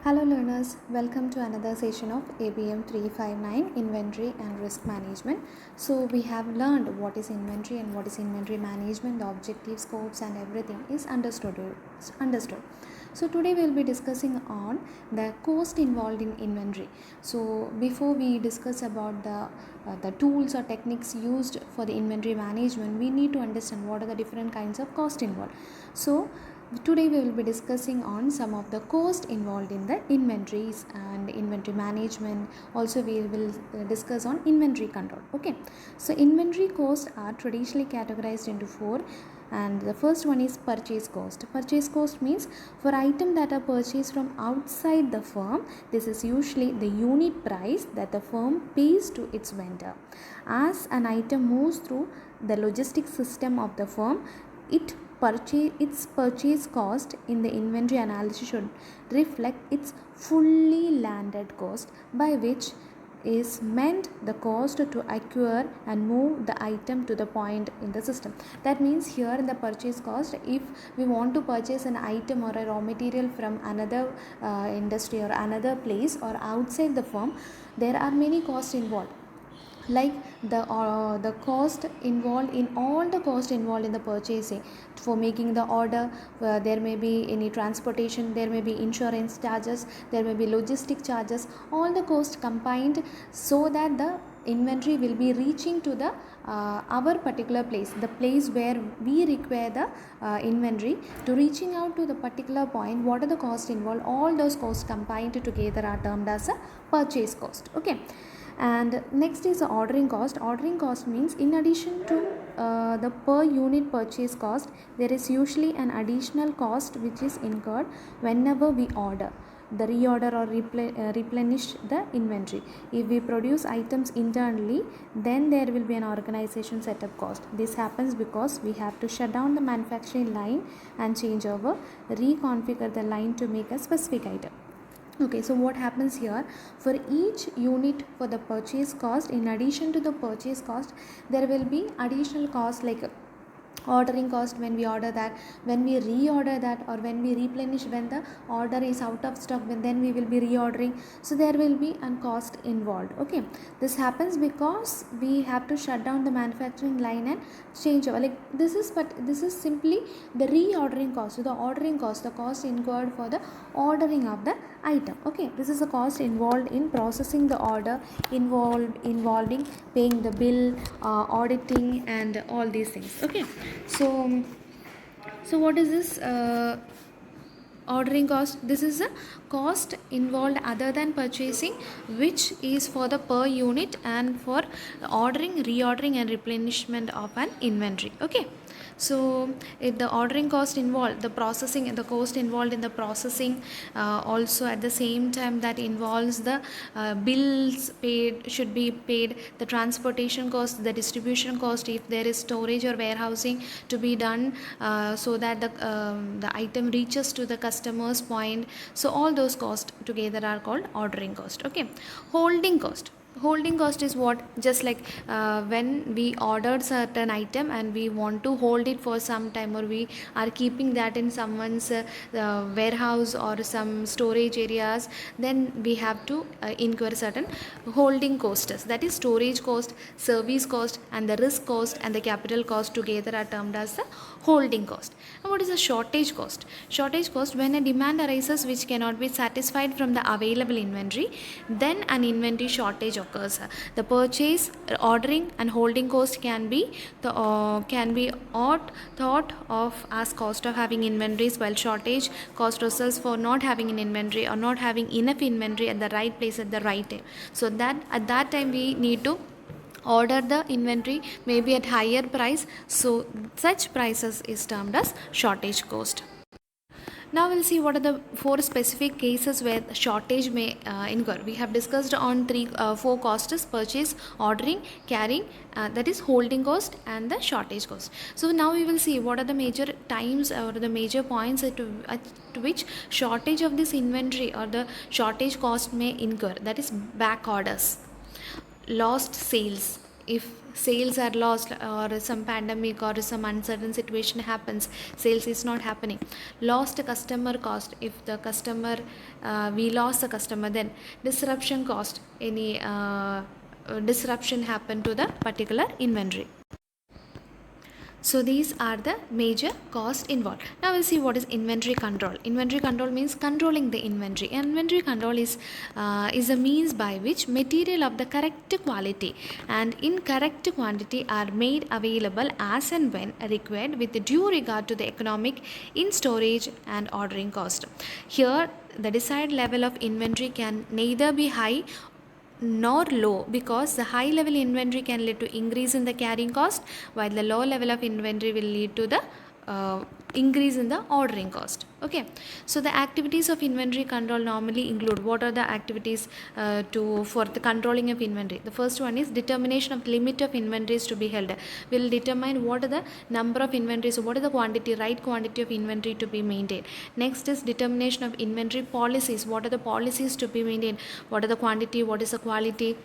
Hello learners, welcome to another session of ABM 359 Inventory and Risk Management. So we have learned what is inventory and what is inventory management, the objective scopes and everything is understood. So today we will be discussing on the cost involved in inventory. So before we discuss about the tools or techniques used for the inventory management, we need to understand what are the different kinds of cost involved. So today we will be discussing on some of the cost involved in the inventories and inventory management. Also we will discuss on inventory control. Okay, so inventory costs are traditionally categorized into four, and the first one is purchase cost. Purchase cost means for items that are purchased from outside the firm, this is usually the unit price that the firm pays to its vendor. As an item moves through the logistics system of the firm, its purchase cost in the inventory analysis should reflect its fully landed cost, by which is meant the cost to acquire and move the item to the point in the system. That means here in the purchase cost, if we want to purchase an item or a raw material from another industry or another place or outside the firm, there are many costs involved, like the cost involved in all the cost involved in the purchasing. For making the order, there may be any transportation, there may be insurance charges, there may be logistic charges, all the costs combined, so that the inventory will be reaching to the our particular place, the place where we require the inventory, to reaching out to the particular point. What are the costs involved? All those costs combined together are termed as a purchase cost. Okay, and next is the ordering cost. Ordering cost means in addition to the per unit purchase cost, there is usually an additional cost which is incurred whenever we order, the reorder or replenish the inventory. If we produce items internally, then there will be an organization setup cost. This happens because we have to shut down the manufacturing line and change over, reconfigure the line to make a specific item. Okay, so what happens here, for each unit for the purchase cost, in addition to the purchase cost, there will be additional cost like ordering cost when we order that, when we reorder that, or when we replenish, when the order is out of stock, then we will be reordering. So there will be a cost involved. Okay, this happens because we have to shut down the manufacturing line and change over, like this is simply the reordering cost. So the ordering cost, the cost incurred for the ordering of the item. Okay, this is the cost involved in processing the order, involving paying the bill, auditing and all these things. Okay, so what is this ordering cost? This is a cost involved other than purchasing, which is for the per unit and for ordering, reordering and replenishment of an inventory. Okay, so if the ordering cost involved, the processing and the cost involved in the processing, also at the same time that involves the bills paid, should be paid, the transportation cost, the distribution cost, if there is storage or warehousing to be done, so that the item reaches to the customer's point. So all those costs together are called ordering cost. Okay, holding cost. Holding cost is what, just like when we ordered certain item and we want to hold it for some time, or we are keeping that in someone's warehouse or some storage areas, then we have to incur certain holding costs. That is storage cost, service cost and the risk cost and the capital cost together are termed as the holding cost. And what is the shortage cost? Shortage cost, when a demand arises which cannot be satisfied from the available inventory, then an inventory shortage occurs. The purchase, ordering and holding cost can be thought of as cost of having inventories, while shortage cost results for not having an inventory or not having enough inventory at the right place at the right time. So that at that time we need to order the inventory maybe at higher price, so such prices is termed as shortage cost. Now we'll see what are the four specific cases where shortage may incur. We have discussed on four costs: purchase, ordering, carrying, that is holding cost and the shortage cost. So now we will see what are the major times or the major points at which shortage of this inventory or the shortage cost may incur. That is back orders, lost sales, if sales are lost or some pandemic or some uncertain situation happens, sales is not happening, lost customer cost, if the customer we lost the customer, then disruption cost, any disruption happen to the particular inventory. So these are the major costs involved. Now we'll see what is inventory control. Inventory control means controlling the inventory. Inventory control is a means by which material of the correct quality and in correct quantity are made available as and when required with due regard to the economic in storage and ordering cost. Here the desired level of inventory can neither be high nor low, because the high level inventory can lead to increase in the carrying cost, while the low level of inventory will lead to the increase in the ordering cost. Okay, so the activities of inventory control normally include, what are the activities for the controlling of inventory? The first one is determination of limit of inventories to be held. Will determine what are the number of inventories, what is the quantity, right quantity of inventory to be maintained. Next is determination of inventory policies. What are the policies to be maintained? What are the quantity, what is the quality,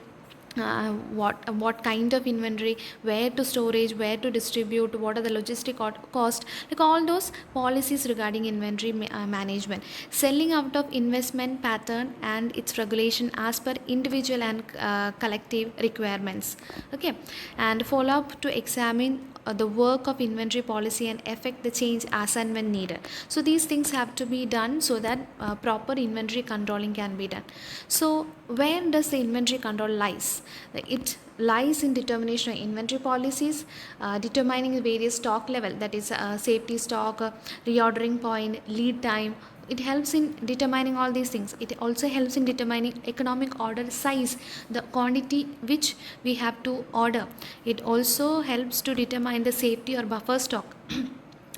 what kind of inventory, where to storage, where to distribute, what are the logistic cost, like all those policies regarding inventory management. Selling out of investment pattern and its regulation as per individual and collective requirements. Okay, and follow up to examine the work of inventory policy and affect the change as and when needed. So these things have to be done so that proper inventory controlling can be done. So where does the inventory control lies? It lies in determination of inventory policies, determining the various stock level, that is safety stock, reordering point, lead time. It helps in determining all these things. It also helps in determining economic order size, the quantity which we have to order. It also helps to determine the safety or buffer stock.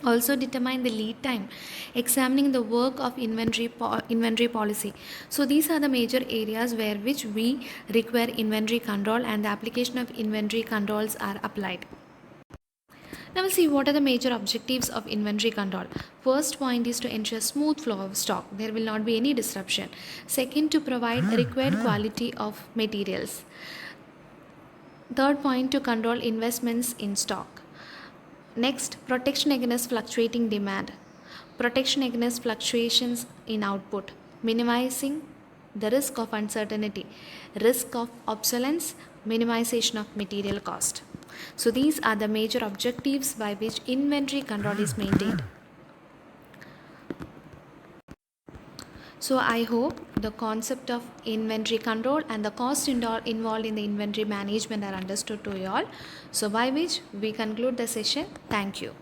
Also determine the lead time, examining the work of inventory policy. So these are the major areas where which we require inventory control, and the application of inventory controls are applied. Now we'll see what are the major objectives of inventory control. First point is to ensure smooth flow of stock. There will not be any disruption. Second, to provide required quality of materials. Third point, to control investments in stock. Next, protection against fluctuating demand. Protection against fluctuations in output. Minimizing the risk of uncertainty, risk of obsolescence, minimization of material cost. So these are the major objectives by which inventory control is maintained. So I hope the concept of inventory control and the cost involved in the inventory management are understood to you all. So by which we conclude the session. Thank you.